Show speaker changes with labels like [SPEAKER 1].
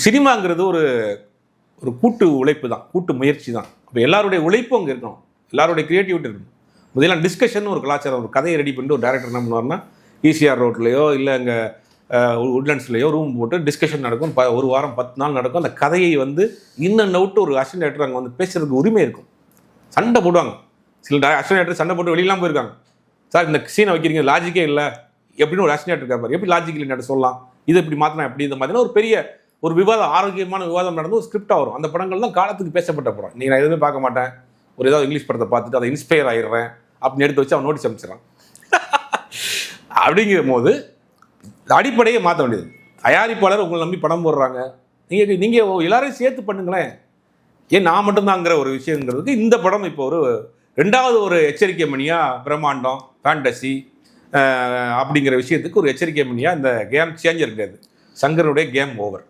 [SPEAKER 1] சினிமாங்கிறது ஒரு ஒரு கூட்டு உழைப்பு தான், கூட்டு முயற்சி தான். அப்போ எல்லாருடைய உழைப்பும் அங்கே இருக்கணும், எல்லாருடைய கிரியேட்டிவிட்டி இருக்கணும். முதலாம் டிஸ்கஷன் ஒரு கலாச்சாரம், ஒரு கதையை ரெடி பண்ணிட்டு ஒரு டேரக்டர் என்ன பண்ணுவார்னா ஈசிஆர் ரோட்லையோ இல்லை இங்கே உட்லண்ட்ஸ்லையோ ரூம் போட்டு டிஸ்கஷன் நடக்கும். ஒரு வாரம் 10 நாள் நடக்கும். அந்த கதையை வந்து இன்னும் அவுட்டு ஒரு அசிஸ்டன்ட் டேரக்டர் அங்கே வந்து பேசுறதுக்கு உரிமை இருக்கும். சண்டை போடுவாங்க, சில அசிஸ்டன்ட் டேரக்டர் சண்டை போட்டு வெளியெல்லாம் போயிருக்காங்க. சார் இந்த சீனை வைக்கிறீங்க லாஜிக்கே இல்லை எப்படின்னு ஒரு அசிஸ்டன்ட் டேரக்டர் இருக்காரு, எப்படி லாஜிக் இல்லை சொல்லலாம், இது இப்படி மாற்றினா எப்படி, இந்த மாதிரினா ஒரு பெரிய ஒரு விவாதம், ஆரோக்கியமான விவாதம் நடந்து ஒரு ஸ்கிரிப்டாக வரும். அந்த படங்கள் தான் காலத்துக்கு பேசப்பட்ட படம். நீங்கள் நான் எதுவுமே பார்க்க மாட்டேன், ஒரு ஏதாவது இங்கிலீஷ் படத்தை பார்த்துட்டு அதை இன்ஸ்பயர் ஆகிடுறேன் அப்படின்னு எடுத்து வச்சு அவன் நோட்டீஸ் அமைச்சிடறான். அப்படிங்கிற போது அடிப்படையை மாற்ற வேண்டியது. தயாரிப்பாளர் உங்களை நம்பி படம் போடுறாங்க, நீங்கள் எல்லாரையும் சேர்த்து பண்ணுங்களேன், ஏன் நான் மட்டும்தாங்கிற ஒரு விஷயங்கிறதுக்கு இந்த படம் இப்போ ஒரு 2வது ஒரு எச்சரிக்கை மணியாக பிரம்மாண்டம் ஃபேண்டசி அப்படிங்கிற விஷயத்துக்கு ஒரு எச்சரிக்கை மணியாக இந்த கேம் சேஞ்சர் கிடையாது, சங்கருடைய கேம் ஓவர்.